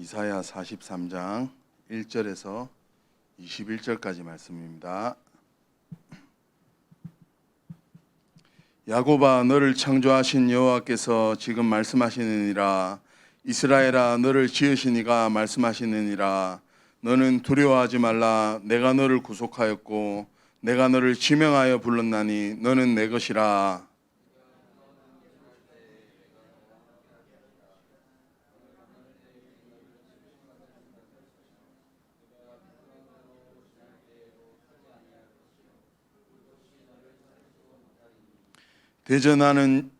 이사야 43장 1절에서 21절까지 말씀입니다. 야곱아, 너를 창조하신 여호와께서 지금 말씀하시느니라. 이스라엘아, 너를 지으신 이가 말씀하시느니라. 너는 두려워하지 말라. 내가 너를 구속하였고 내가 너를 지명하여 불렀나니 너는 내 것이라. 대전하는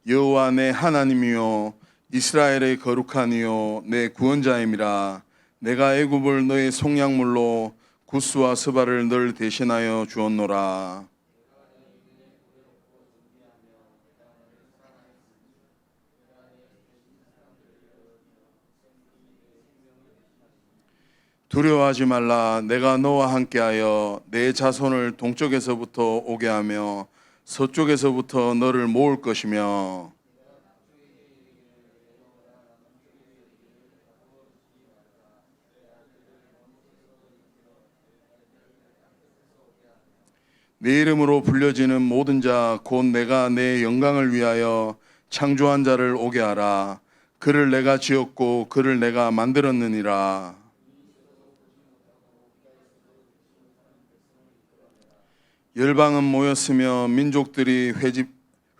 여호와 내 하나님이요 이스라엘의 거룩한 이요 내 구원자임이라. 내가 애굽을 너의 속량물로 구스와 스바를 널 대신하여 주었노라. 두려워하지 말라. 내가 너와 함께하여 내 자손을 동쪽에서부터 오게 하며 서쪽에서부터 너를 모을 것이며 내 이름으로 불려지는 모든 자 곧 내가 내 영광을 위하여 창조한 자를 오게 하라. 그를 내가 지었고 그를 내가 만들었느니라. 열방은 모였으며 민족들이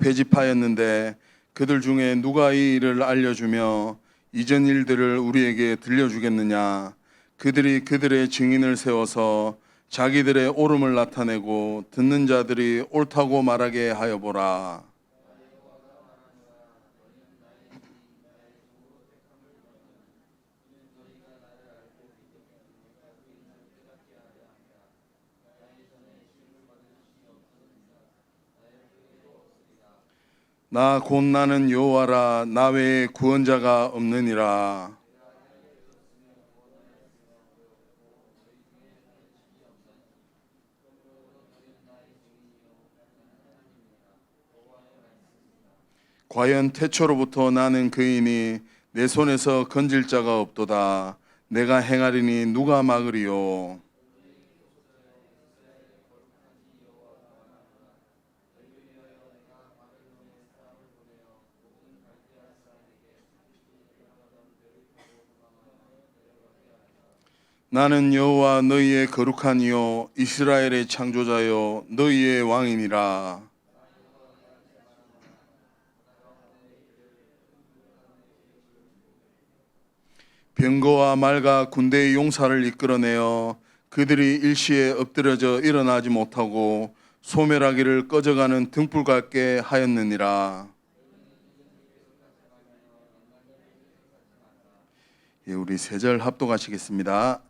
회집하였는데 그들 중에 누가 이 일을 알려주며 이전 일들을 우리에게 들려주겠느냐. 그들이 그들의 증인을 세워서 자기들의 옳음을 나타내고 듣는 자들이 옳다고 말하게 하여 보라. 나 곧 나는 여호와라. 나 외에 구원자가 없느니라. 과연 태초로부터 나는 그이니 내 손에서 건질 자가 없도다. 내가 행하리니 누가 막으리요. 나는 여호와 너희의 거룩한 이요 이스라엘의 창조자요 너희의 왕이니라. 병거와 말과 군대의 용사를 이끌어내어 그들이 일시에 엎드려져 일어나지 못하고 소멸하기를 꺼져가는 등불 같게 하였느니라. 예, 우리 세 절 합독하시겠습니다.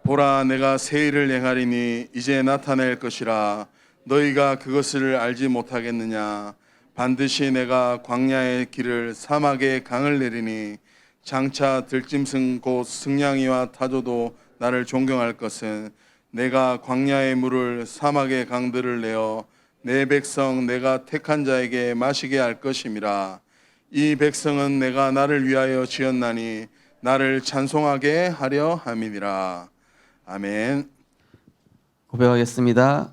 보라, 내가 새 일을 행하리니 이제 나타낼 것이라. 너희가 그것을 알지 못하겠느냐. 반드시 내가 광야의 길을 사막의 강을 내리니 장차 들짐승 곧 승냥이와 타조도 나를 존경할 것은 내가 광야의 물을 사막의 강들을 내어 내 백성 내가 택한 자에게 마시게 할 것임이라. 이 백성은 내가 나를 위하여 지었나니 나를 찬송하게 하려 함이니라. 아멘. 고백하겠습니다.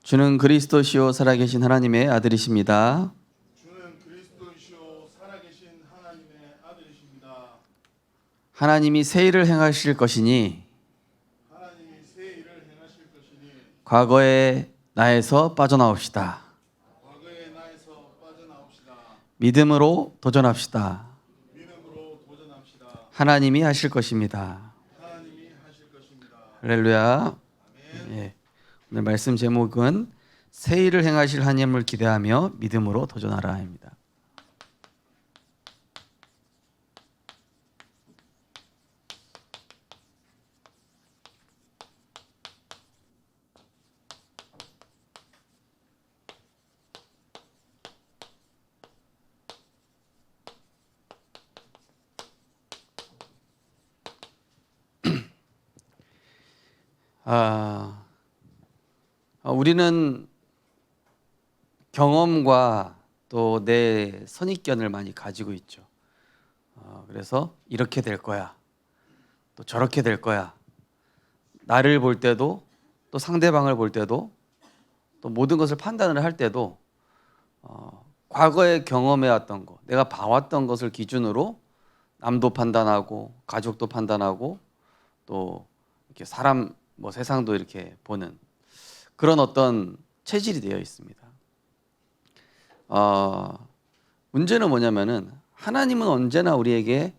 주는 그리스도시요 살아계신 하나님의 아들이십니다. 주는 그리스도이시오 살아계신 하나님의 아들이십니다. 하나님이 새 일을 행하실 것이니 과거의 나에서 빠져나옵시다. 믿음으로 도전합시다. 하나님이 하실 것입니다. 할렐루야. 예. 오늘 말씀 제목은 새 일을 행하실 하나님을 기대하며 믿음으로 도전하라입니다. 우리는 경험과 또 내 선입견을 많이 가지고 있죠. 그래서 이렇게 될 거야. 뭐 저렇게 될 거야. 나를 볼 때도 또 상대방을 볼 때도 또 모든 것을 판단을 할 때도 과거에 경험해왔던 것, 내가 봐왔던 것을 기준으로 남도 판단하고 가족도 판단하고 또 이렇게 사람 뭐 세상도 이렇게 보는 그런 어떤 체질이 되어 있습니다. 문제는 뭐냐면은 하나님은 언제나 우리에게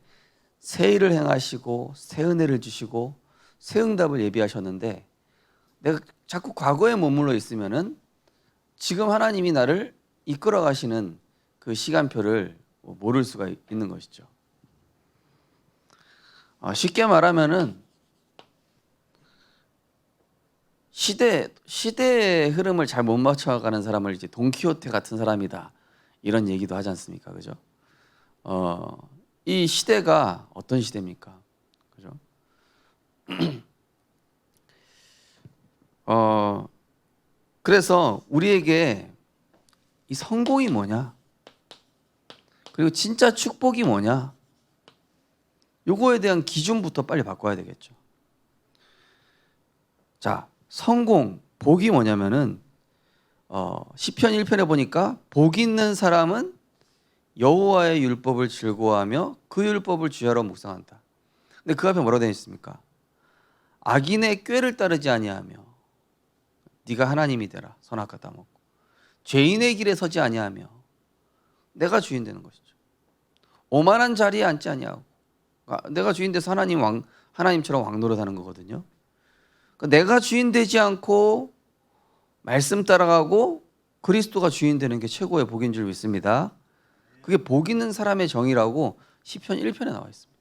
새 일을 행하시고 새 은혜를 주시고 새 응답을 예비하셨는데 내가 자꾸 과거에 머물러 있으면은 지금 하나님이 나를 이끌어 가시는 그 시간표를 모를 수가 있는 것이죠. 쉽게 말하면은 시대의 흐름을 잘 못 맞춰가는 사람을 이제 돈키호테 같은 사람이다 이런 얘기도 하지 않습니까, 그죠? 이 시대가 어떤 시대입니까, 그죠? 그래서 우리에게 이 성공이 뭐냐, 그리고 진짜 축복이 뭐냐, 요거에 대한 기준부터 빨리 바꿔야 되겠죠. 자, 성공, 복이 뭐냐면은 시편 1편에 보니까 복 있는 사람은 여호와의 율법을 즐거워하며 그 율법을 주야로 묵상한다. 근데 그 앞에 뭐라고 되어 있습니까? 악인의 꾀를 따르지 아니하며 네가 하나님이 되라 선악과 따먹고 죄인의 길에 서지 아니하며 내가 주인 되는 것이죠. 오만한 자리에 앉지 아니하고 내가 주인 돼서 하나님처럼 왕노릇하는 거거든요. 그러니까 내가 주인 되지 않고 말씀 따라가고 그리스도가 주인 되는 게 최고의 복인 줄 믿습니다. 그게 복 있는 사람의 정의라고 시편 1편에 나와 있습니다.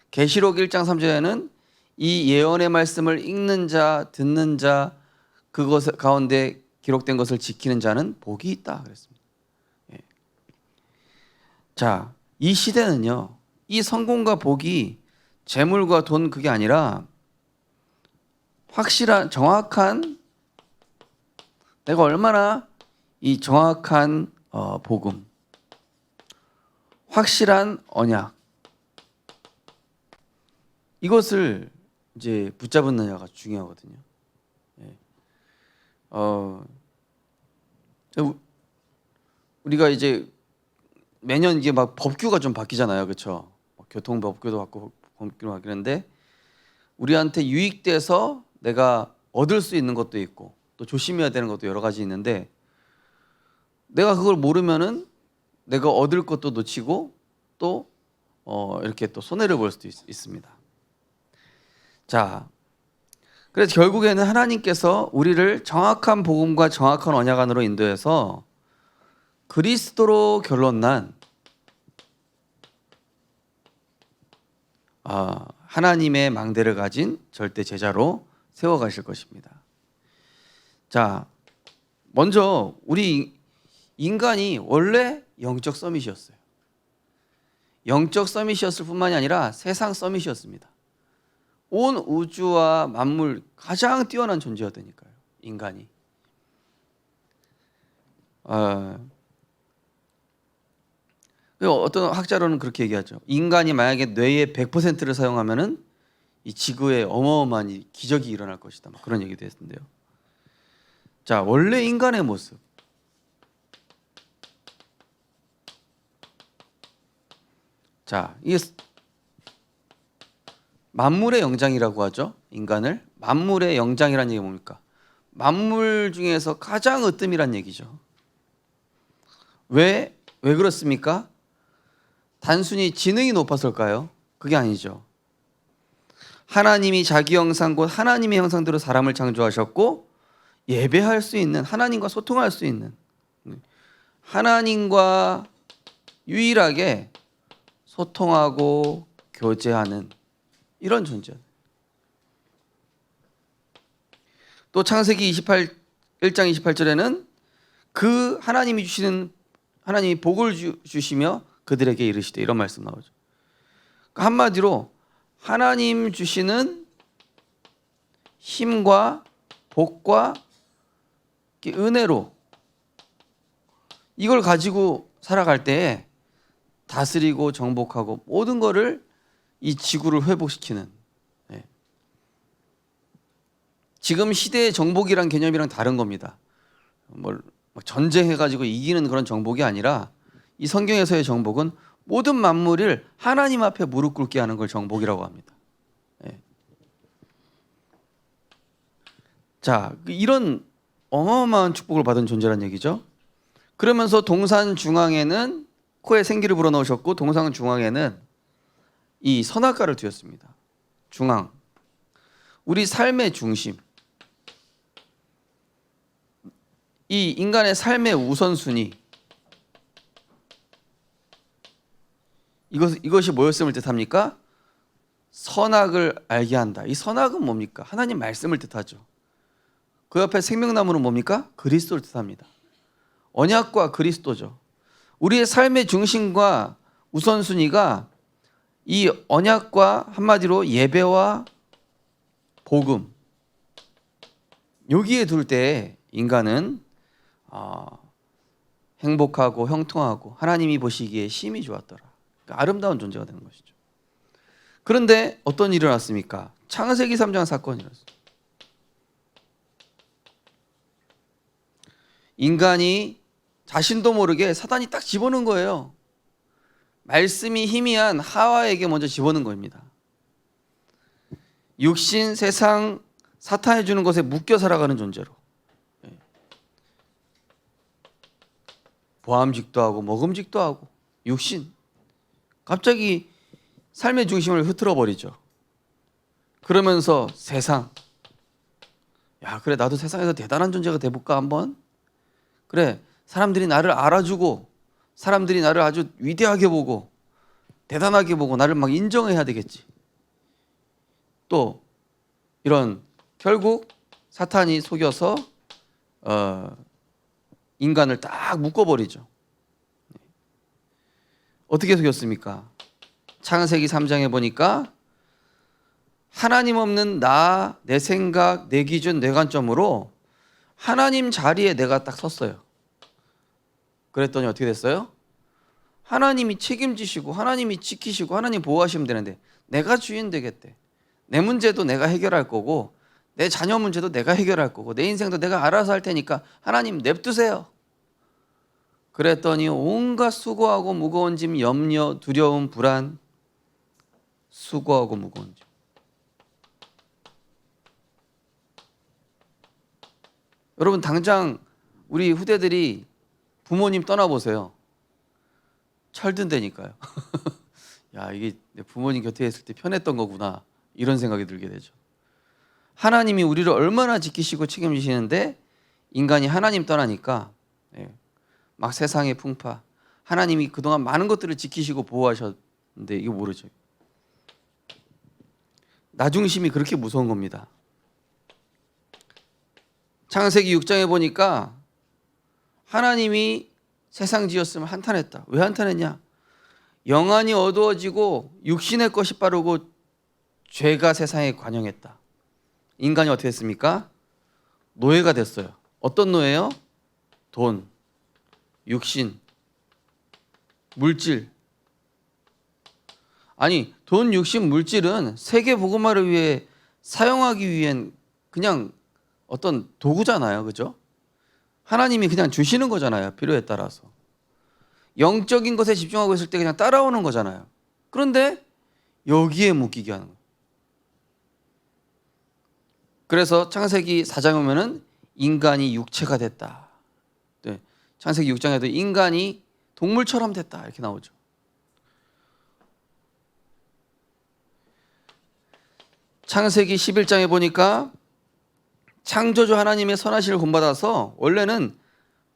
계시록 1장 3절에는 이 예언의 말씀을 읽는 자, 듣는 자, 그것 가운데 기록된 것을 지키는 자는 복이 있다 그랬습니다. 예. 자, 이 시대는요, 이 성공과 복이 재물과 돈 그게 아니라 확실한 정확한 내가 얼마나 이 정확한 복음, 확실한 언약 이것을 이제 붙잡느냐가 중요하거든요. 예. 우리가 이제 매년 이게 막 법규가 좀 바뀌잖아요, 그렇죠? 교통 법규도 바뀌고 법규도 바뀌는데 우리한테 유익돼서 내가 얻을 수 있는 것도 있고 또 조심해야 되는 것도 여러 가지 있는데 내가 그걸 모르면은 내가 얻을 것도 놓치고 또 이렇게 또 손해를 볼 수도 있습니다. 자, 그래서 결국에는 하나님께서 우리를 정확한 복음과 정확한 언약 안으로 인도해서 그리스도로 결론난 하나님의 망대를 가진 절대 제자로 세워가실 것입니다. 자, 먼저 우리 인간이 원래 영적 서밋이었어요. 영적 서밋이었을 뿐만이 아니라 세상 서밋이었습니다. 온 우주와 만물 가장 뛰어난 존재였다니까요, 인간이. 어떤 학자로는 그렇게 얘기하죠. 인간이 만약에 뇌의 100%를 사용하면은 이 지구에 어마어마한 기적이 일어날 것이다. 그런 얘기도 했는데요. 자, 원래 인간의 모습. 자, 이게 만물의 영장이라고 하죠. 인간을 만물의 영장이라는 얘기가 뭡니까? 만물 중에서 가장 으뜸이란 얘기죠. 왜 그렇습니까? 단순히 지능이 높아서일까요? 그게 아니죠. 하나님이 자기 형상 곧 하나님의 형상대로 사람을 창조하셨고 예배할 수 있는, 하나님과 소통할 수 있는, 하나님과 유일하게 소통하고 교제하는 이런 존재. 또 창세기 1장 28절에는 그 하나님이 복을 주시며 그들에게 이르시되 이런 말씀 나오죠. 그러니까 한마디로 하나님 주시는 힘과 복과 은혜로 이걸 가지고 살아갈 때에 다스리고 정복하고 모든 거를 이 지구를 회복시키는 지금 시대의 정복이란 개념이랑 다른 겁니다. 뭘 막 전쟁해가지고 이기는 그런 정복이 아니라 이 성경에서의 정복은 모든 만물을 하나님 앞에 무릎 꿇게 하는 걸 정복이라고 합니다. 예. 자, 이런 어마어마한 축복을 받은 존재란 얘기죠. 그러면서 동산 중앙에는 코에 생기를 불어넣으셨고 동산 중앙에는 이 선악과를 두었습니다. 중앙, 우리 삶의 중심, 이 인간의 삶의 우선순위, 이것이 뭐였음을 뜻합니까? 선악을 알게 한다. 이 선악은 뭡니까? 하나님 말씀을 뜻하죠. 그 옆에 생명나무는 뭡니까? 그리스도를 뜻합니다. 언약과 그리스도죠. 우리의 삶의 중심과 우선순위가 이 언약과 한마디로 예배와 복음, 여기에 둘 때 인간은 행복하고 형통하고 하나님이 보시기에 심히 좋았더라. 그러니까 아름다운 존재가 되는 것이죠. 그런데 어떤 일이 일어났습니까? 창세기 3장 사건이 일어났습니다. 인간이 자신도 모르게 사단이 딱 집어넣은 거예요. 말씀이 희미한 하와에게 먼저 집어넣은 겁니다. 육신, 세상, 사탄이 주는 것에 묶여 살아가는 존재로. 보암직도 하고 먹음직도 하고 육신. 갑자기 삶의 중심을 흐트러 버리죠. 그러면서 세상. 야, 그래 나도 세상에서 대단한 존재가 돼볼까 한번? 그래 사람들이 나를 알아주고 사람들이 나를 아주 위대하게 보고 대단하게 보고 나를 막 인정해야 되겠지. 또 이런 결국 사탄이 속여서 인간을 딱 묶어버리죠. 어떻게 속였습니까? 창세기 3장에 보니까 하나님 없는 나, 내 생각, 내 기준, 내 관점으로 하나님 자리에 내가 딱 섰어요. 그랬더니 어떻게 됐어요? 하나님이 책임지시고 하나님이 지키시고 하나님 보호하시면 되는데 내가 주인 되겠대. 내 문제도 내가 해결할 거고 내 자녀 문제도 내가 해결할 거고 내 인생도 내가 알아서 할 테니까 하나님 냅두세요. 그랬더니 온갖 수고하고 무거운 짐, 염려, 두려움, 불안, 수고하고 무거운 짐. 여러분 당장 우리 후대들이 부모님 떠나보세요. 철든다니까요. 야, 이게 내 부모님 곁에 있을 때 편했던 거구나 이런 생각이 들게 되죠. 하나님이 우리를 얼마나 지키시고 책임지시는데 인간이 하나님 떠나니까 막 세상의 풍파, 하나님이 그동안 많은 것들을 지키시고 보호하셨는데 이거 모르죠. 나 중심이 그렇게 무서운 겁니다. 창세기 6장에 보니까 하나님이 세상 지었으면 한탄했다. 왜 한탄했냐? 영안이 어두워지고 육신의 것이 빠르고 죄가 세상에 관영했다. 인간이 어떻게 됐습니까? 노예가 됐어요. 어떤 노예요? 돈, 육신, 물질. 아니 돈, 육신, 물질은 세계 복음화를 위해 사용하기 위한 그냥 어떤 도구잖아요. 그죠? 하나님이 그냥 주시는 거잖아요. 필요에 따라서. 영적인 것에 집중하고 있을 때 그냥 따라오는 거잖아요. 그런데 여기에 묶이게 하는 거예요. 그래서 창세기 4장에 보면은 인간이 육체가 됐다. 네. 창세기 6장에도 인간이 동물처럼 됐다. 이렇게 나오죠. 창세기 11장에 보니까 창조주 하나님의 선하심을 본받아서 원래는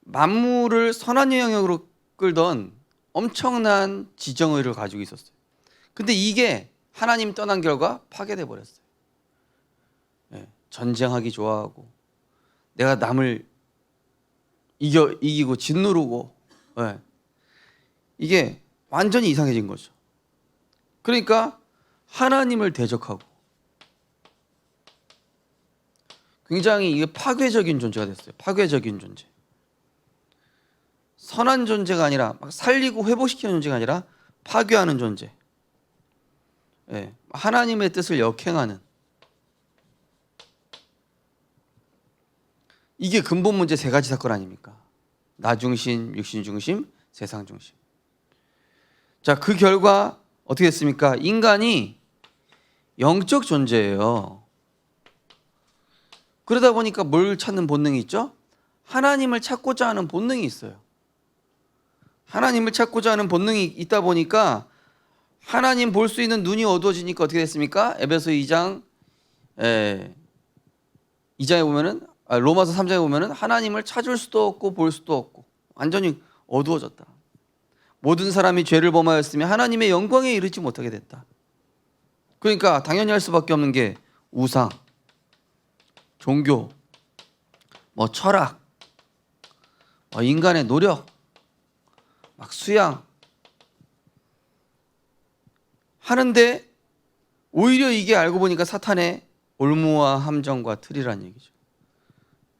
만물을 선한 영역으로 끌던 엄청난 지정의를 가지고 있었어요. 근데 이게 하나님 떠난 결과 파괴돼 버렸어요. 전쟁하기 좋아하고 내가 남을 이기고 짓누르고 이게 완전히 이상해진 거죠. 그러니까 하나님을 대적하고 굉장히 이게 파괴적인 존재가 됐어요. 파괴적인 존재. 선한 존재가 아니라 막 살리고 회복시키는 존재가 아니라 파괴하는 존재. 하나님의 뜻을 역행하는. 이게 근본 문제 세 가지 사건 아닙니까? 나 중심, 육신 중심, 세상 중심. 자, 그 결과 어떻게 됐습니까? 인간이 영적 존재예요. 그러다 보니까 뭘 찾는 본능이 있죠? 하나님을 찾고자 하는 본능이 있어요. 하나님을 찾고자 하는 본능이 있다 보니까 하나님 볼 수 있는 눈이 어두워지니까 어떻게 됐습니까? 에베소 2장 2장에 보면은 로마서 3장에 보면은 하나님을 찾을 수도 없고 볼 수도 없고 완전히 어두워졌다. 모든 사람이 죄를 범하였으며 하나님의 영광에 이르지 못하게 됐다. 그러니까 당연히 할 수밖에 없는 게 우상, 종교, 뭐 철학, 인간의 노력, 막 수양 하는데 오히려 이게 알고 보니까 사탄의 올무와 함정과 틀이란 얘기죠.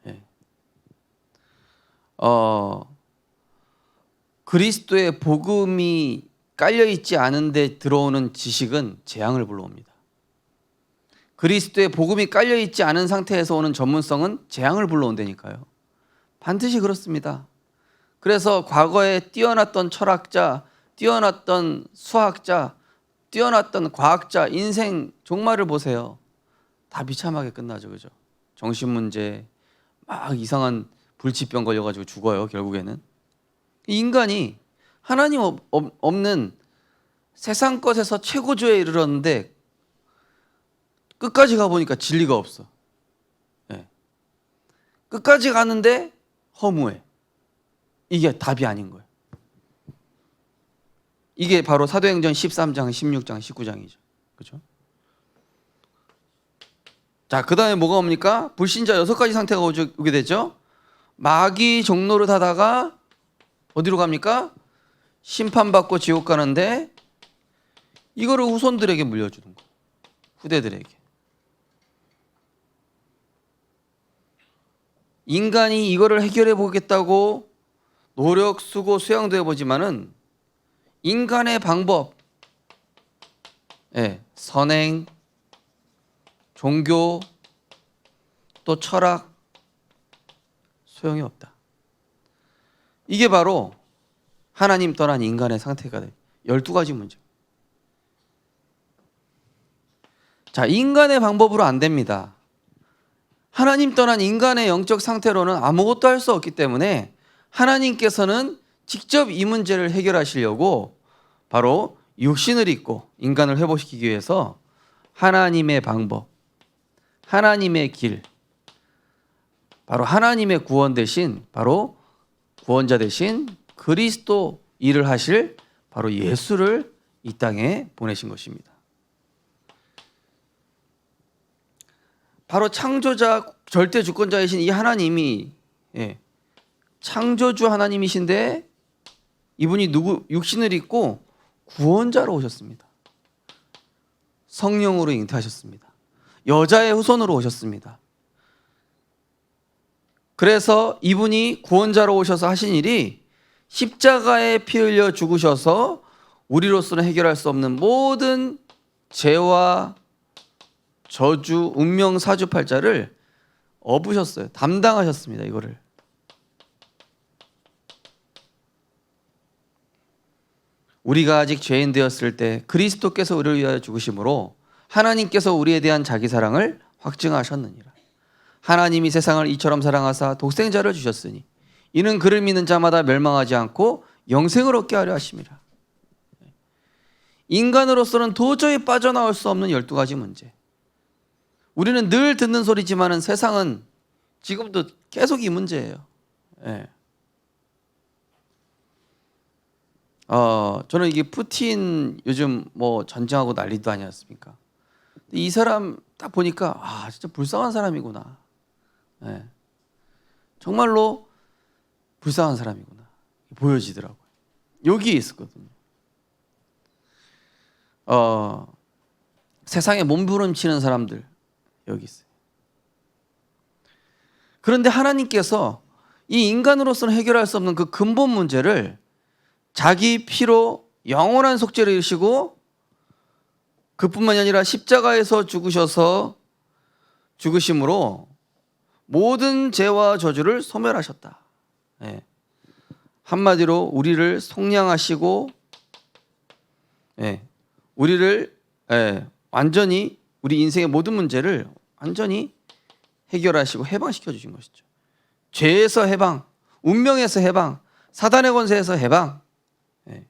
예. 그리스도의 복음이 깔려 있지 않은데 들어오는 지식은 재앙을 불러옵니다. 그리스도의 복음이 깔려 있지 않은 상태에서 오는 전문성은 재앙을 불러온다니까요. 반드시 그렇습니다. 그래서 과거에 뛰어났던 철학자, 뛰어났던 수학자, 뛰어났던 과학자 인생 종말을 보세요. 다 비참하게 끝나죠, 그죠? 정신 문제, 막 이상한 불치병 걸려가지고 죽어요, 결국에는. 인간이 하나님 없는 세상 것에서 최고조에 이르렀는데 끝까지 가보니까 진리가 없어. 네. 끝까지 가는데 허무해. 이게 답이 아닌 거예요. 이게 바로 사도행전 13장, 16장, 19장이죠. 그렇죠? 자, 그 다음에 뭐가 옵니까? 불신자 6가지 상태가 오게 되죠. 마귀 종노릇 하다가 어디로 갑니까? 심판받고 지옥 가는데 이거를 후손들에게 물려주는 거예요. 후대들에게. 인간이 이거를 해결해 보겠다고 노력, 수고, 수양도 해보지만은 인간의 방법, 선행, 종교, 또 철학 소용이 없다. 이게 바로 하나님 떠난 인간의 상태가 돼. 12가지 문제. 자, 인간의 방법으로 안 됩니다. 하나님 떠난 인간의 영적 상태로는 아무것도 할 수 없기 때문에 하나님께서는 직접 이 문제를 해결하시려고 바로 육신을 입고 인간을 회복시키기 위해서 하나님의 방법, 하나님의 길, 바로 하나님의 구원 대신 바로 구원자 대신 그리스도 일을 하실 바로 예수를 이 땅에 보내신 것입니다. 바로 창조자, 절대 주권자이신 이 하나님이 창조주 하나님이신데 이분이 육신을 입고 구원자로 오셨습니다. 성령으로 잉태하셨습니다. 여자의 후손으로 오셨습니다. 그래서 이분이 구원자로 오셔서 하신 일이 십자가에 피 흘려 죽으셔서 우리로서는 해결할 수 없는 모든 죄와 저주, 운명, 사주팔자를 업으셨어요. 담당하셨습니다. 이거를. 우리가 아직 죄인 되었을 때 그리스도께서 우리를 위하여 죽으심으로 하나님께서 우리에 대한 자기 사랑을 확증하셨느니라. 하나님이 세상을 이처럼 사랑하사 독생자를 주셨으니 이는 그를 믿는 자마다 멸망하지 않고 영생을 얻게 하려 하심이라. 인간으로서는 도저히 빠져나올 수 없는 12가지 문제. 우리는 늘 듣는 소리지만은 세상은 지금도 계속 이 문제예요. 저는 이게 푸틴 요즘 뭐 전쟁하고 난리도 아니었습니까? 이 사람 딱 보니까 진짜 불쌍한 사람이구나. 정말로 불쌍한 사람이구나. 보여지더라고요. 여기에 있었거든요. 세상에 몸부림치는 사람들 여기 있어요. 그런데 하나님께서 이 인간으로서는 해결할 수 없는 그 근본 문제를 자기 피로 영원한 속죄를 이루시고 그뿐만이 아니라 십자가에서 죽으심으로 모든 죄와 저주를 소멸하셨다. 예. 한마디로 우리를 속량하시고, 예, 우리를 완전히 우리 인생의 모든 문제를 완전히 해결하시고 해방시켜 주신 것이죠. 죄에서 해방, 운명에서 해방, 사단의 권세에서 해방. 예.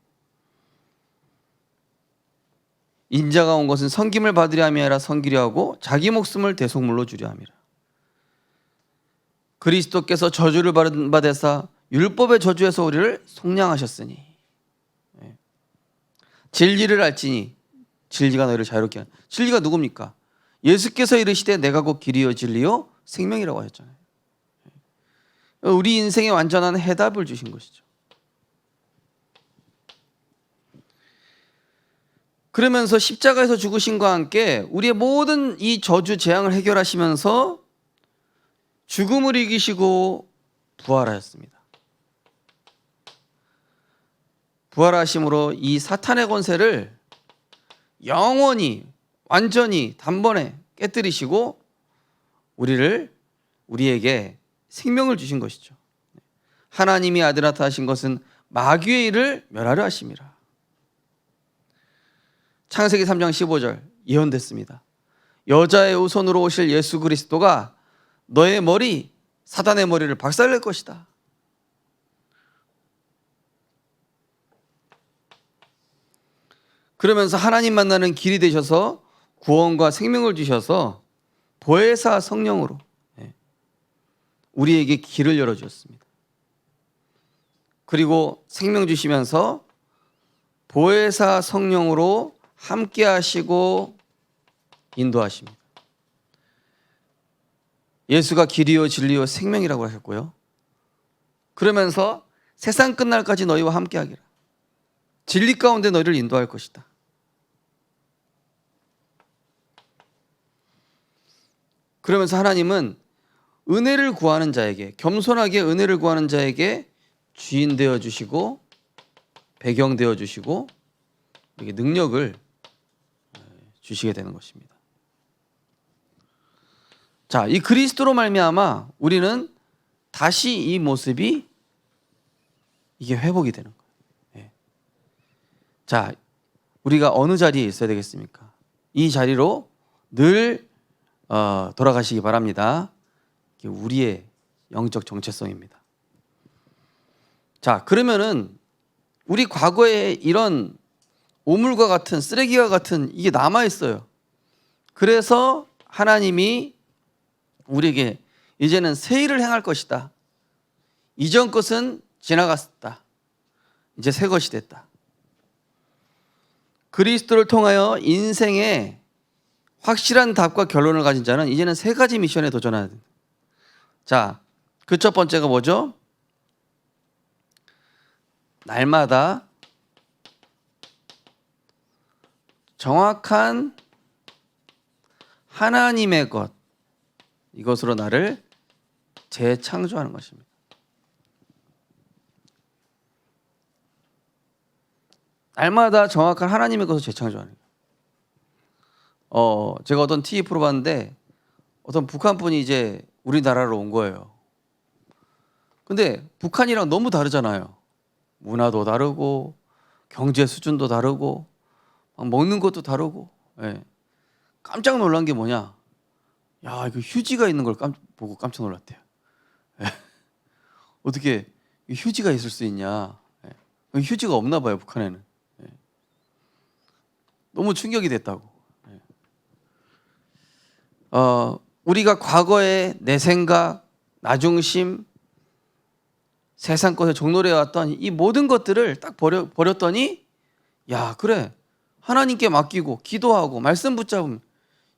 인자가 온 것은 섬김을 받으려 함이 아니라 섬기려 하고 자기 목숨을 대속물로 주려 함이라. 그리스도께서 저주를 받으사 율법의 저주에서 우리를 속량하셨으니 진리를 알지니 진리가 너희를 자유롭게 하는. 진리가 누굽니까? 예수께서 이르시되 내가 곧 길이요 진리요 생명이라고 하셨잖아요. 우리 인생에 완전한 해답을 주신 것이죠. 그러면서 십자가에서 죽으심과 함께 우리의 모든 이 저주 재앙을 해결하시면서 죽음을 이기시고 부활하셨습니다. 부활하심으로 이 사탄의 권세를 영원히 완전히 단번에 깨뜨리시고 우리에게 생명을 주신 것이죠. 하나님이 아들나타 하신 것은 마귀의 일을 멸하려 하심이라. 창세기 3장 15절 예언됐습니다. 여자의 후손으로 오실 예수 그리스도가 너의 머리 사단의 머리를 박살낼 것이다. 그러면서 하나님 만나는 길이 되셔서 구원과 생명을 주셔서 보혜사 성령으로 우리에게 길을 열어주셨습니다. 그리고 생명 주시면서 보혜사 성령으로 함께 하시고 인도하십니다. 예수가 길이요 진리요 생명이라고 하셨고요. 그러면서 세상 끝날까지 너희와 함께 하기라. 진리 가운데 너희를 인도할 것이다. 그러면서 하나님은 은혜를 구하는 자에게, 겸손하게 은혜를 구하는 자에게 주인 되어 주시고 배경 되어 주시고 능력을 주시게 되는 것입니다. 자, 이 그리스도로 말미암아 우리는 다시 이 모습이 이게 회복이 되는 거예요. 자, 우리가 어느 자리에 있어야 되겠습니까? 이 자리로 늘 돌아가시기 바랍니다. 이게 우리의 영적 정체성입니다. 자, 그러면은 우리 과거에 이런 오물과 같은 쓰레기와 같은 이게 남아 있어요. 그래서 하나님이 우리에게 이제는 새 일을 행할 것이다. 이전 것은 지나갔다. 이제 새 것이 됐다. 그리스도를 통하여 인생의 확실한 답과 결론을 가진 자는 이제는 세 가지 미션에 도전해야 된다. 자, 그 첫 번째가 뭐죠? 날마다 정확한 하나님의 것, 이것으로 나를 재창조하는 것입니다. 날마다 정확한 하나님의 것을 재창조하는 거예요. 제가 어떤 TV 프로 봤는데 어떤 북한 분이 이제 우리나라로 온 거예요. 근데 북한이랑 너무 다르잖아요. 문화도 다르고 경제 수준도 다르고 먹는 것도 다르고. 깜짝 놀란 게 뭐냐? 야, 이거 휴지가 있는 걸 보고 깜짝 놀랐대요. 어떻게 휴지가 있을 수 있냐? 휴지가 없나 봐요, 북한에는. 너무 충격이 됐다고. 우리가 과거에 내 생각, 나 중심, 세상 것에 종노래해왔던 이 모든 것들을 딱 버렸더니, 야, 그래, 하나님께 맡기고 기도하고 말씀 붙잡으면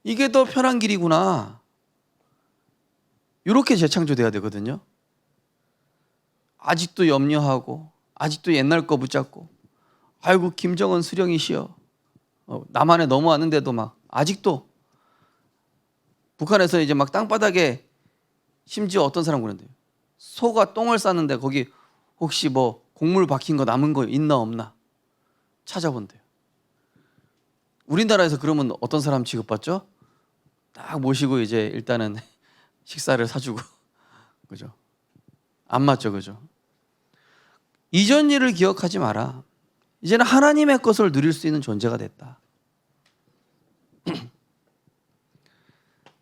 이게 더 편한 길이구나. 이렇게 재창조돼야 되거든요. 아직도 염려하고 아직도 옛날 거 붙잡고, 아이고 김정은 수령이시여, 남한에 넘어왔는데도 막 아직도 북한에서 이제 막 땅바닥에, 심지어 어떤 사람 그런데요, 소가 똥을 쌌는데 거기 혹시 뭐 곡물 박힌 거 남은 거 있나 없나 찾아본대요. 우리나라에서 그러면 어떤 사람 취급받죠? 딱 모시고 이제 일단은 식사를 사주고 그죠? 안 맞죠, 그죠? 이전 일을 기억하지 마라. 이제는 하나님의 것을 누릴 수 있는 존재가 됐다.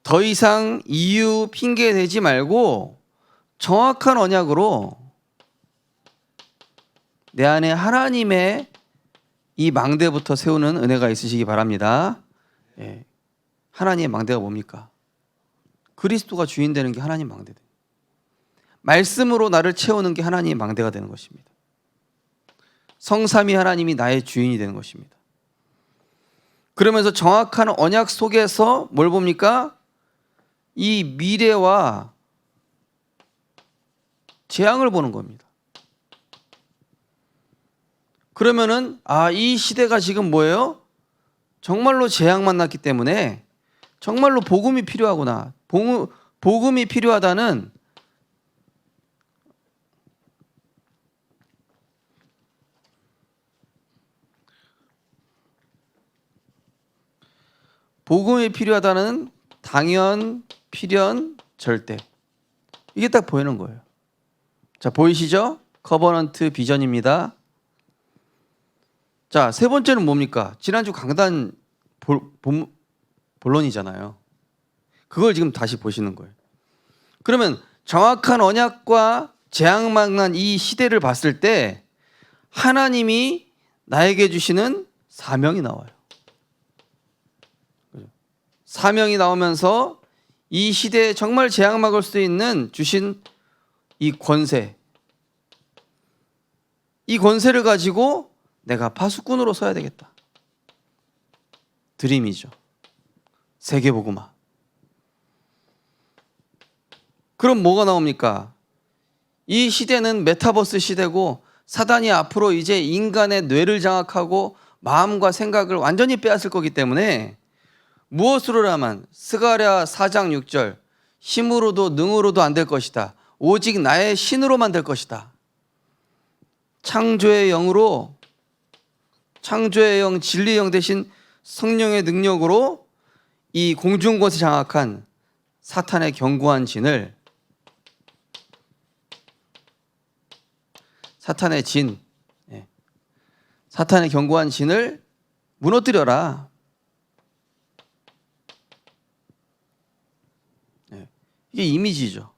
더 이상 이유 핑계 대지 말고 정확한 언약으로 내 안에 하나님의 이 망대부터 세우는 은혜가 있으시기 바랍니다. 예. 하나님의 망대가 뭡니까? 그리스도가 주인 되는 게 하나님 망대다. 말씀으로 나를 채우는 게 하나님의 망대가 되는 것입니다. 성삼위 하나님이 나의 주인이 되는 것입니다. 그러면서 정확한 언약 속에서 뭘 봅니까? 이 미래와 재앙을 보는 겁니다. 그러면은 이 시대가 지금 뭐예요? 정말로 재앙 만났기 때문에 정말로 복음이 필요하구나. 복음이 필요하다는 복음이 필요하다는 당연, 필연, 절대. 이게 딱 보이는 거예요. 자, 보이시죠? 커버넌트 비전입니다. 자, 세 번째는 뭡니까? 지난주 강단 본론이잖아요. 그걸 지금 다시 보시는 거예요. 그러면 정확한 언약과 재앙만난 이 시대를 봤을 때 하나님이 나에게 주시는 사명이 나와요. 사명이 나오면서 이 시대에 정말 재앙 막을 수 있는 주신 이 권세, 이 권세를 가지고 내가 파수꾼으로 서야 되겠다. 드림이죠. 세계복음화. 그럼 뭐가 나옵니까? 이 시대는 메타버스 시대고 사단이 앞으로 이제 인간의 뇌를 장악하고 마음과 생각을 완전히 빼앗을 거기 때문에 무엇으로라만 스가랴 4장 6절 힘으로도 능으로도 안 될 것이다. 오직 나의 신으로만 될 것이다. 창조의 영으로 창조의 영 진리의 영 대신 성령의 능력으로 이 공중권세 장악한 사탄의 견고한 진을 사탄의 견고한 진을 무너뜨려라. 이게 이미지죠.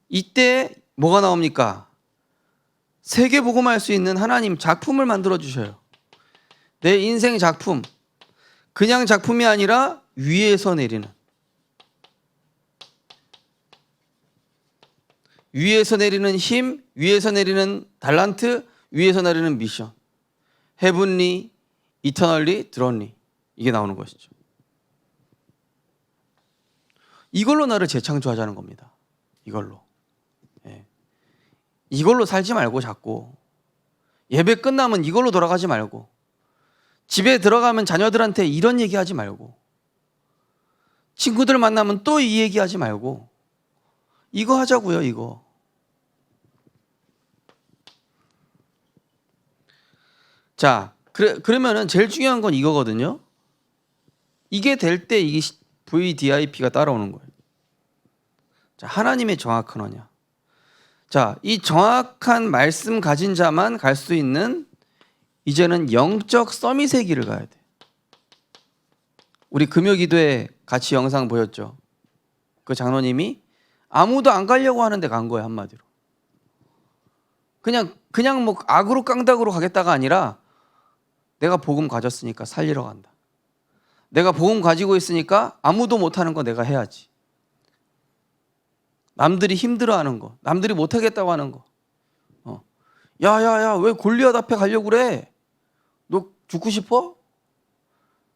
이때 뭐가 나옵니까? 세계 복음할 수 있는 하나님 작품을 만들어 주셔요. 내 인생 작품. 그냥 작품이 아니라 위에서 내리는 힘, 위에서 내리는 달란트, 위에서 내리는 미션. 헤븐리, 이터널리, 드론리. 이게 나오는 것이죠. 이걸로 나를 재창조하자는 겁니다. 이걸로. 이걸로 살지 말고 자꾸 예배 끝나면 이걸로 돌아가지 말고 집에 들어가면 자녀들한테 이런 얘기하지 말고 친구들 만나면 또 이 얘기하지 말고 이거 하자고요. 이거. 자, 그러면은 제일 중요한 건 이거거든요. 이게 될 때 이게 VDIP가 따라오는 거예요. 자, 하나님의 정확한 언약. 자, 이 정확한 말씀 가진 자만 갈 수 있는 이제는 영적 서밋의 길을 가야 돼. 우리 금요기도에 같이 영상 보였죠. 그 장로님이 아무도 안 가려고 하는데 간 거예요. 한마디로. 그냥 뭐 악으로 깡닥으로 가겠다가 아니라 내가 복음 가졌으니까 살리러 간다. 내가 복음 가지고 있으니까 아무도 못하는 거 내가 해야지. 남들이 힘들어하는 거, 남들이 못하겠다고 하는 거. 야야야, 왜 골리앗 앞에 가려고 그래? 너 죽고 싶어?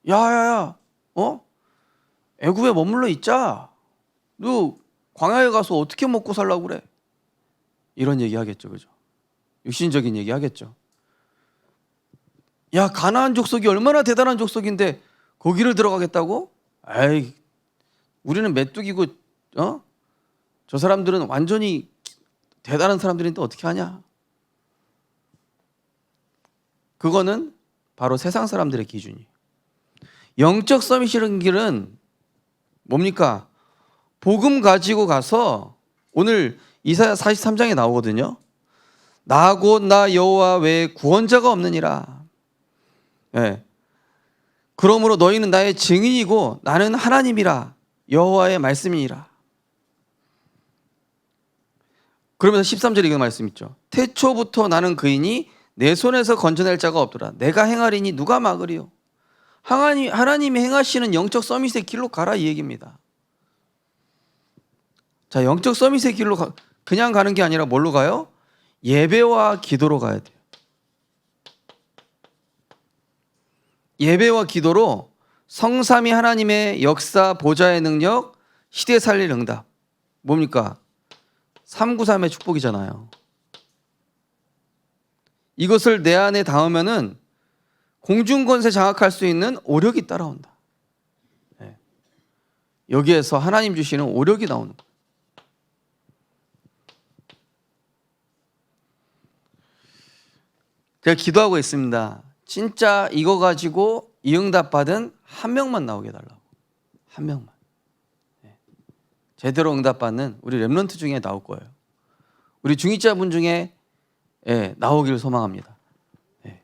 야야야, 애굽에 머물러 있자. 너 광야에 가서 어떻게 먹고 살라고 그래? 이런 얘기 하겠죠, 그죠? 육신적인 얘기 하겠죠. 야, 가나안 족속이 얼마나 대단한 족속인데 거기를 들어가겠다고? 에이, 우리는 메뚜기고, 저 사람들은 완전히 대단한 사람들인데 어떻게 하냐? 그거는 바로 세상 사람들의 기준이에요. 영적 서밋이라는 길은 뭡니까? 복음 가지고 가서 오늘 이사야 43장에 나오거든요. 나 곧 나 여호와 외에 구원자가 없느니라. 예. 그러므로 너희는 나의 증인이고 나는 하나님이라 여호와의 말씀이니라. 그러면서 13절에 이런 말씀 있죠. 태초부터 나는 그이니 내 손에서 건져낼 자가 없더라. 내가 행하리니 누가 막으리요. 하나님이 행하시는 영적 서밋의 길로 가라 이 얘기입니다. 자, 영적 서밋의 길로 그냥 가는 게 아니라 뭘로 가요? 예배와 기도로 가야 돼요. 예배와 기도로 성삼위 하나님의 역사, 보좌의 능력, 시대 살릴 응답. 뭡니까? 393의 축복이잖아요. 이것을 내 안에 담으면은 공중권세 장악할 수 있는 오력이 따라온다. 네. 여기에서 하나님 주시는 오력이 나오는 거예요. 제가 기도하고 있습니다. 진짜 이거 가지고 이 응답 받은 한 명만 나오게 해달라고. 한 명만. 네. 제대로 응답 받는 우리 렘넌트 중에 나올 거예요. 우리 중위자분 중에 나오기를 소망합니다. 네.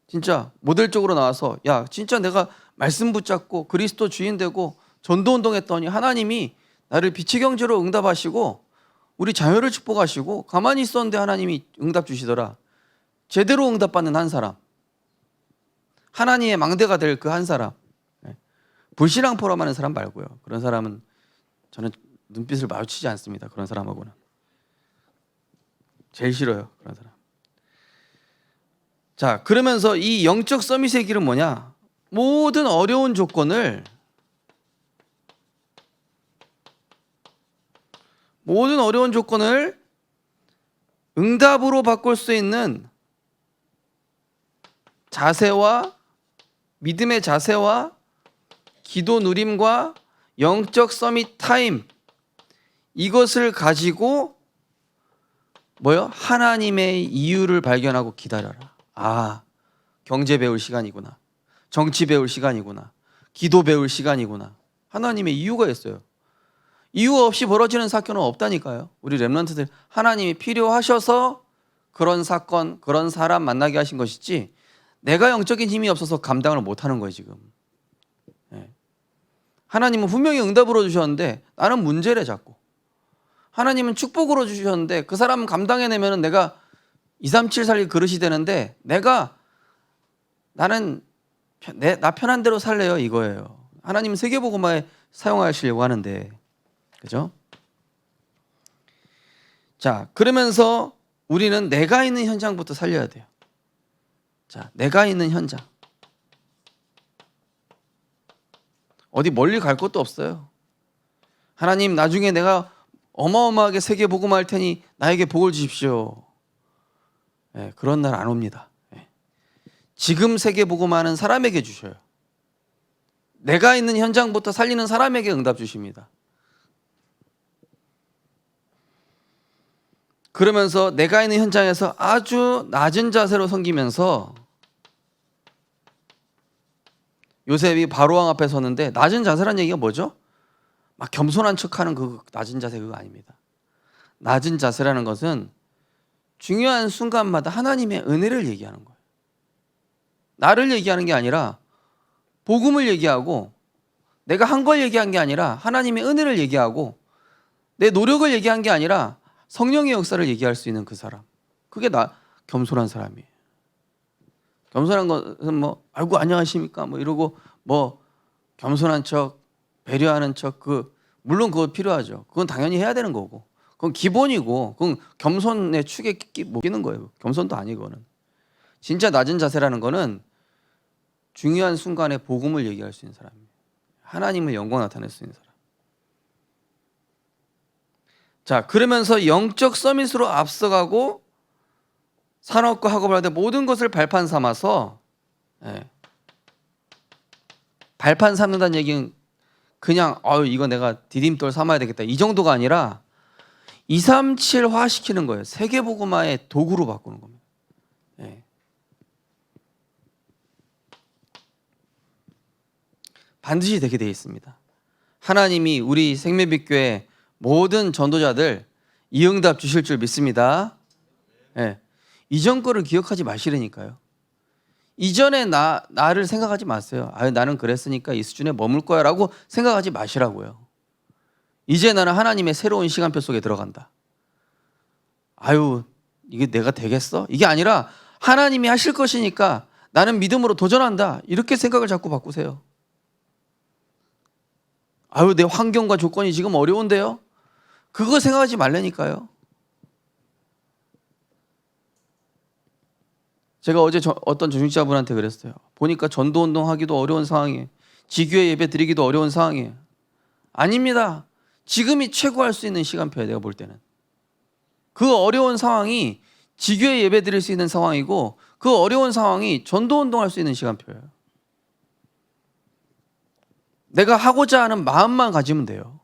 진짜 모델적으로 나와서 야 진짜 내가 말씀 붙잡고 그리스도 주인 되고 전도 운동했더니 하나님이 나를 빛의 경제로 응답하시고 우리 자녀를 축복하시고 가만히 있었는데 하나님이 응답 주시더라. 제대로 응답받는 한 사람, 하나님의 망대가 될 그 한 사람, 불신앙포럼하는 사람 말고요. 그런 사람은 저는 눈빛을 마주치지 않습니다. 그런 사람하고는 제일 싫어요. 그런 사람. 자, 그러면서 이 영적 서밋의 길은 뭐냐? 모든 어려운 조건을 응답으로 바꿀 수 있는 자세와 믿음의 자세와 기도 누림과 영적 서밋 타임 이것을 가지고 하나님의 이유를 발견하고 기다려라. 아, 경제 배울 시간이구나. 정치 배울 시간이구나. 기도 배울 시간이구나. 하나님의 이유가 있어요. 이유 없이 벌어지는 사건은 없다니까요. 우리 렘넌트들 하나님이 필요하셔서 그런 사건, 그런 사람 만나게 하신 것이지 내가 영적인 힘이 없어서 감당을 못하는 거예요 지금. 하나님은 분명히 응답으로 주셨는데 나는 문제래 자꾸. 하나님은 축복으로 주셨는데 그 사람은 감당해내면 내가 237 살릴 그릇이 되는데 나는 나 편한 대로 살래요 이거예요. 하나님은 세계복음화에 사용하시려고 하는데, 그죠? 자, 그러면서 우리는 내가 있는 현장부터 살려야 돼요. 자, 내가 있는 현장. 어디 멀리 갈 것도 없어요. 하나님 나중에 내가 어마어마하게 세계 복음화할 테니 나에게 복을 주십시오. 그런 날 안 옵니다. 지금 세계 복음화는 사람에게 주셔요. 내가 있는 현장부터 살리는 사람에게 응답 주십니다. 그러면서 내가 있는 현장에서 아주 낮은 자세로 섬기면서 요셉이 바로왕 앞에 섰는데 낮은 자세란 얘기가 뭐죠? 막 겸손한 척하는 그 낮은 자세 그거 아닙니다. 낮은 자세라는 것은 중요한 순간마다 하나님의 은혜를 얘기하는 거예요. 나를 얘기하는 게 아니라 복음을 얘기하고 내가 한 걸 얘기한 게 아니라 하나님의 은혜를 얘기하고 내 노력을 얘기한 게 아니라 성령의 역사를 얘기할 수 있는 그 사람. 그게 겸손한 사람이에요. 겸손한 것은 아이고 안녕하십니까 이러고 겸손한 척, 배려하는 척 물론 그거 필요하죠. 그건 당연히 해야 되는 거고. 그건 기본이고 그건 겸손의 축에 못 끼는 거예요. 겸손도 아니고 그거는. 진짜 낮은 자세라는 거는 중요한 순간에 복음을 얘기할 수 있는 사람이에요. 하나님의 영광 나타낼 수 있는 사람. 자, 그러면서 영적 서밋으로 앞서가고 산업과 학업을 할 때 모든 것을 발판 삼아서 발판 삼는다는 얘기는 그냥 이거 내가 디딤돌 삼아야 되겠다 이 정도가 아니라 237화 시키는 거예요. 세계복음화의 도구로 바꾸는 겁니다. 반드시 되게 되어 있습니다. 하나님이 우리 생명빛교회 모든 전도자들 이 응답 주실 줄 믿습니다. 예. 이전 거를 기억하지 마시라니까요. 이전에 나를 생각하지 마세요. 나는 그랬으니까 이 수준에 머물 거야 라고 생각하지 마시라고요. 이제 나는 하나님의 새로운 시간표 속에 들어간다. 이게 내가 되겠어? 이게 아니라 하나님이 하실 것이니까 나는 믿음으로 도전한다. 이렇게 생각을 자꾸 바꾸세요. 내 환경과 조건이 지금 어려운데요? 그거 생각하지 말라니까요. 제가 어제 어떤 중직자분한테 그랬어요. 보니까 전도운동 하기도 어려운 상황이에요. 지교회 예배 드리기도 어려운 상황이에요. 아닙니다. 지금이 최고할 수 있는 시간표예요. 내가 볼 때는. 그 어려운 상황이 지교회 예배 드릴 수 있는 상황이고 그 어려운 상황이 전도운동 할 수 있는 시간표예요. 내가 하고자 하는 마음만 가지면 돼요.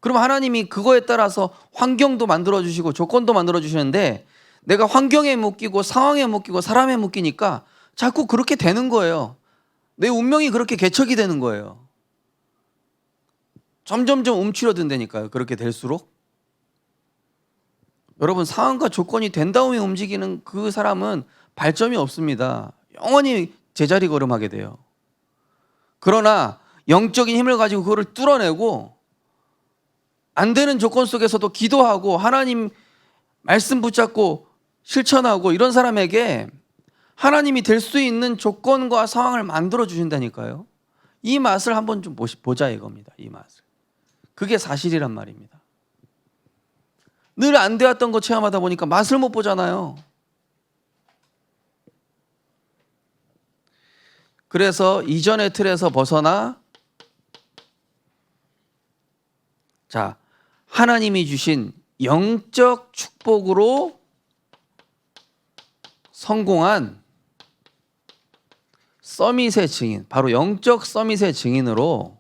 그럼 하나님이 그거에 따라서 환경도 만들어주시고 조건도 만들어주시는데 내가 환경에 묶이고 상황에 묶이고 사람에 묶이니까 자꾸 그렇게 되는 거예요. 내 운명이 그렇게 개척이 되는 거예요. 점점점 움츠러든다니까요. 그렇게 될수록. 여러분, 상황과 조건이 된 다음에 움직이는 그 사람은 발전이 없습니다. 영원히 제자리 걸음하게 돼요. 그러나 영적인 힘을 가지고 그거를 뚫어내고 안 되는 조건 속에서도 기도하고 하나님 말씀 붙잡고 실천하고 이런 사람에게 하나님이 될 수 있는 조건과 상황을 만들어 주신다니까요. 이 맛을 한번 좀 보자 이겁니다. 이 맛을. 그게 사실이란 말입니다. 늘 안 되었던 거 체험하다 보니까 맛을 못 보잖아요. 그래서 이전의 틀에서 벗어나 하나님이 주신 영적 축복으로 성공한 서밋의 증인, 바로 영적 서밋의 증인으로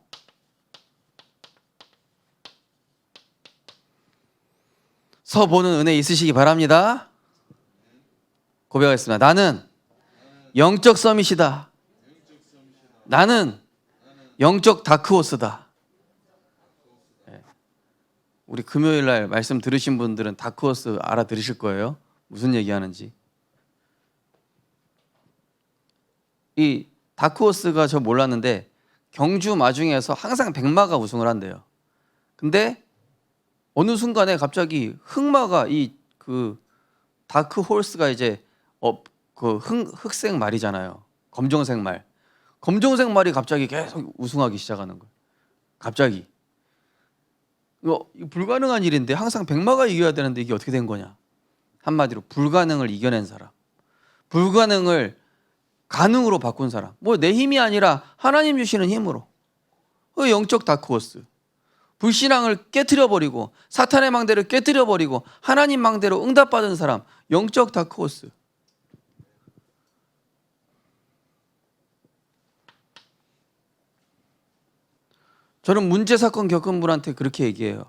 서보는 은혜 있으시기 바랍니다. 고백하겠습니다. 나는 영적 서밋이다. 나는 영적 다크호스다. 우리 금요일 날 말씀 들으신 분들은 다크호스 알아들으실 거예요. 무슨 얘기하는지. 이 다크호스가 저 몰랐는데 경주 마중에서 항상 백마가 우승을 한대요. 근데 어느 순간에 갑자기 흑마가 그 다크호스가 이제 그 흑색 말이잖아요. 검정색 말. 검정색 말이 갑자기 계속 우승하기 시작하는 거예요. 갑자기. 이거 불가능한 일인데 항상 백마가 이겨야 되는데 이게 어떻게 된 거냐. 한마디로 불가능을 이겨낸 사람. 불가능을 가능으로 바꾼 사람. 내 힘이 아니라 하나님 주시는 힘으로. 그 영적 다크호스. 불신앙을 깨트려버리고 사탄의 망대를 깨트려버리고 하나님 망대로 응답받은 사람. 영적 다크호스. 저는 문제 사건 겪은 분한테 그렇게 얘기해요.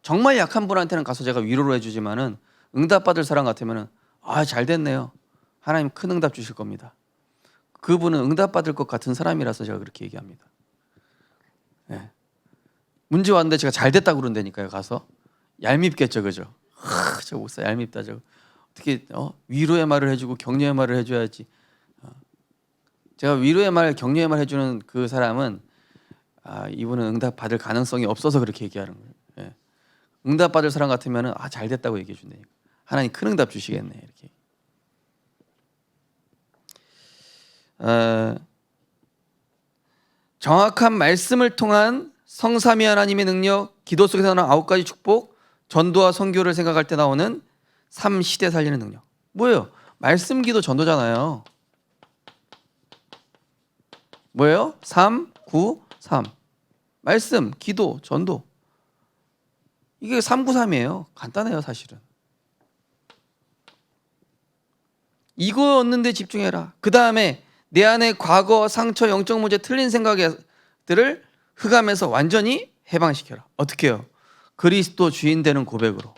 정말 약한 분한테는 가서 제가 위로를 해주지만은 응답받을 사람 같으면은 잘 됐네요. 하나님 큰 응답 주실 겁니다. 그분은 응답받을 것 같은 사람이라서 제가 그렇게 얘기합니다. 네. 문제 왔는데 제가 잘 됐다고 그런다니까요. 가서 얄밉겠죠, 그죠? 저 목사 얄밉다. 저 어떻게 위로의 말을 해주고 격려의 말을 해줘야지. 제가 위로의 말, 격려의 말 해주는 그 사람은 이분은 응답 받을 가능성이 없어서 그렇게 얘기하는 거예요. 예. 응답 받을 사람 같으면은 잘 됐다고 얘기해 준다니까. 하나님 큰 응답 주시겠네 이렇게. 정확한 말씀을 통한 성삼위 하나님의 능력, 기도 속에서 나오는 9가지 축복, 전도와 선교를 생각할 때 나오는 3시대 살리는 능력. 뭐예요? 말씀, 기도, 전도잖아요. 뭐예요? 3, 9, 3. 말씀, 기도, 전도. 이게 393이에요. 간단해요, 사실은. 이거 얻는 데 집중해라. 그 다음에 내 안에 과거, 상처, 영적 문제, 틀린 생각들을 흑암에서 완전히 해방시켜라. 어떻게 해요? 그리스도 주인 되는 고백으로.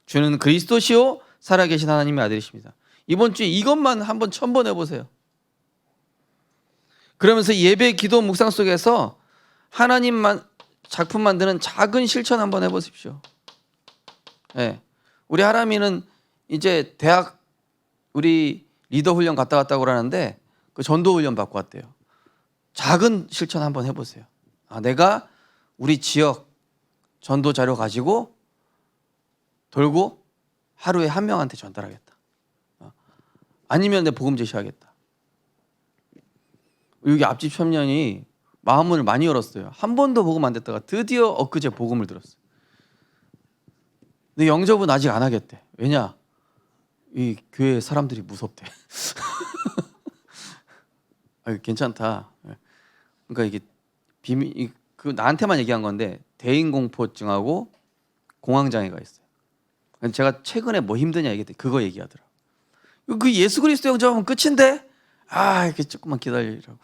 주는 그리스도시요 살아계신 하나님의 아들이십니다. 이번 주에 이것만 한번 1000번 해보세요. 그러면서 예배, 기도, 묵상 속에서 하나님만 작품 만드는 작은 실천 한번 해보십시오. 예. 우리 하람이는 이제 대학 우리 리더 훈련 갔다 왔다고 그러는데 그 전도 훈련 받고 왔대요. 작은 실천 한번 해보세요. 아, 내가 우리 지역 전도 자료 가지고 돌고 하루에 한 명한테 전달하겠다. 아니면 내 복음 제시하겠다. 여기 앞집 청년이 마음을 많이 열었어요. 한 번도 복음 안 됐다가 드디어 엊그제 복음을 들었어요. 근데 영접은 아직 안 하겠대. 왜냐? 이 교회 사람들이 무섭대. 아, 괜찮다. 그러니까 이게 비밀, 그 나한테만 얘기한 건데 대인공포증하고 공황장애가 있어요. 제가 최근에 뭐 힘드냐 얘기했더니 그거 얘기하더라. 그 예수 그리스도 영접하면 끝인데? 아, 이렇게 조금만 기다리라고.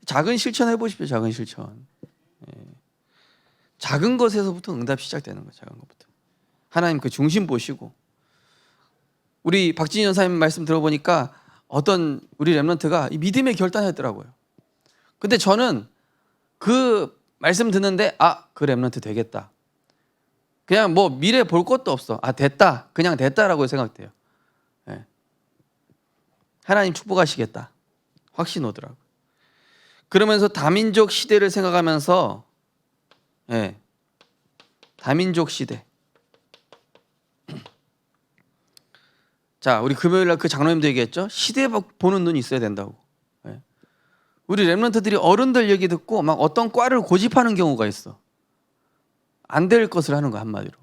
작은 실천 해보십시오. 작은 실천. 예. 작은 것에서부터 응답 시작되는 거예요. 작은 것부터. 하나님 그 중심 보시고. 우리 박진희 전사님 말씀 들어보니까 어떤 우리 렘넌트가 이 믿음의 결단했더라고요. 근데 저는 그 말씀 듣는데 그 렘넌트 되겠다. 그냥 뭐 미래 볼 것도 없어. 됐다. 그냥 됐다라고 생각돼요. 예. 하나님 축복하시겠다. 확신 오더라고요. 그러면서 다민족 시대를 생각하면서 다민족 시대. 자, 우리 금요일 날 그 장로님도 얘기했죠. 시대 보는 눈이 있어야 된다고. 우리 렘넌트들이 어른들 얘기 듣고 막 어떤 과를 고집하는 경우가 있어. 안 될 것을 하는 거 한마디로.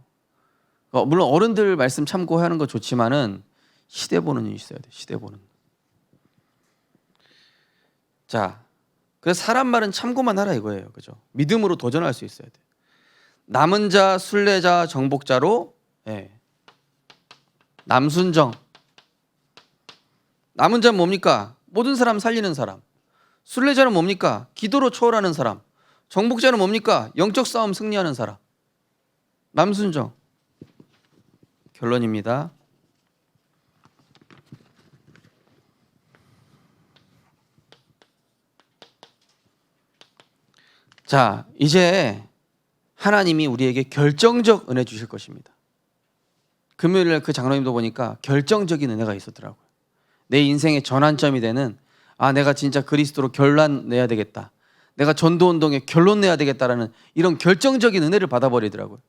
물론 어른들 말씀 참고하는 거 좋지만은 시대 보는 눈이 있어야 돼. 시대 보는. 자, 그래서 사람 말은 참고만 하라 이거예요. 그죠? 믿음으로 도전할 수 있어야 돼. 남은 자, 순례자, 정복자로 남순정. 남은 자는 뭡니까? 모든 사람 살리는 사람. 순례자는 뭡니까? 기도로 초월하는 사람. 정복자는 뭡니까? 영적 싸움 승리하는 사람. 남순정. 결론입니다. 자, 이제 하나님이 우리에게 결정적 은혜 주실 것입니다. 금요일날 그 장로님도 보니까 결정적인 은혜가 있었더라고요. 내 인생의 전환점이 되는 내가 진짜 그리스도로 결론 내야 되겠다. 내가 전도운동에 결론 내야 되겠다라는 이런 결정적인 은혜를 받아버리더라고요.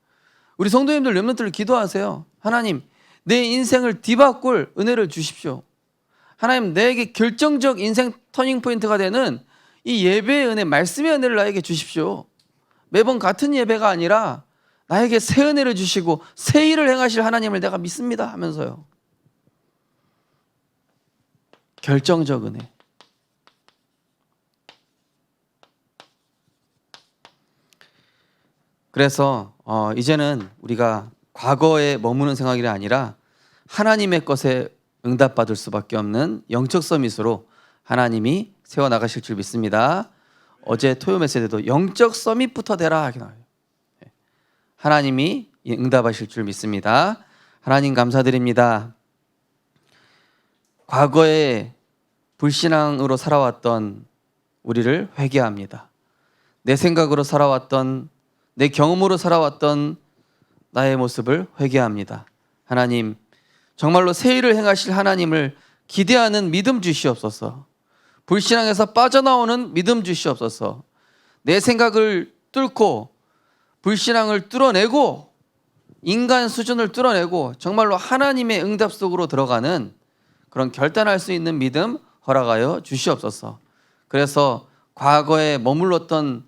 우리 성도님들 렘넌트를 기도하세요. 하나님, 내 인생을 뒤바꿀 은혜를 주십시오. 하나님, 내게 결정적 인생 터닝포인트가 되는 이 예배의 은혜, 말씀의 은혜를 나에게 주십시오. 매번 같은 예배가 아니라 나에게 새 은혜를 주시고 새 일을 행하실 하나님을 내가 믿습니다 하면서요. 결정적 은혜. 그래서 이제는 우리가 과거에 머무는 생각이 아니라 하나님의 것에 응답받을 수밖에 없는 영적 서밋으로 하나님이 세워나가실 줄 믿습니다. 어제 토요 메시지에도 영적 서밋부터 되라 하게 나와요. 하나님이 응답하실 줄 믿습니다. 하나님 감사드립니다. 과거에 불신앙으로 살아왔던 우리를 회개합니다. 내 생각으로 살아왔던, 내 경험으로 살아왔던 나의 모습을 회개합니다. 하나님, 정말로 새 일을 행하실 하나님을 기대하는 믿음 주시옵소서. 불신앙에서 빠져나오는 믿음 주시옵소서. 내 생각을 뚫고 불신앙을 뚫어내고 인간 수준을 뚫어내고 정말로 하나님의 응답 속으로 들어가는 그런 결단할 수 있는 믿음 허락하여 주시옵소서. 그래서 과거에 머물렀던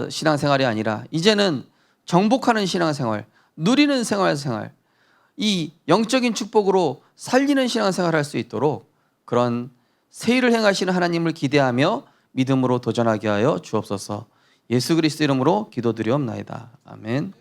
신앙생활이 아니라 이제는 정복하는 신앙생활, 누리는 생활, 이 영적인 축복으로 살리는 신앙생활을 할 수 있도록 그런 새 일을 행하시는 하나님을 기대하며 믿음으로 도전하게 하여 주옵소서. 예수 그리스도 이름으로 기도드리옵나이다. 아멘.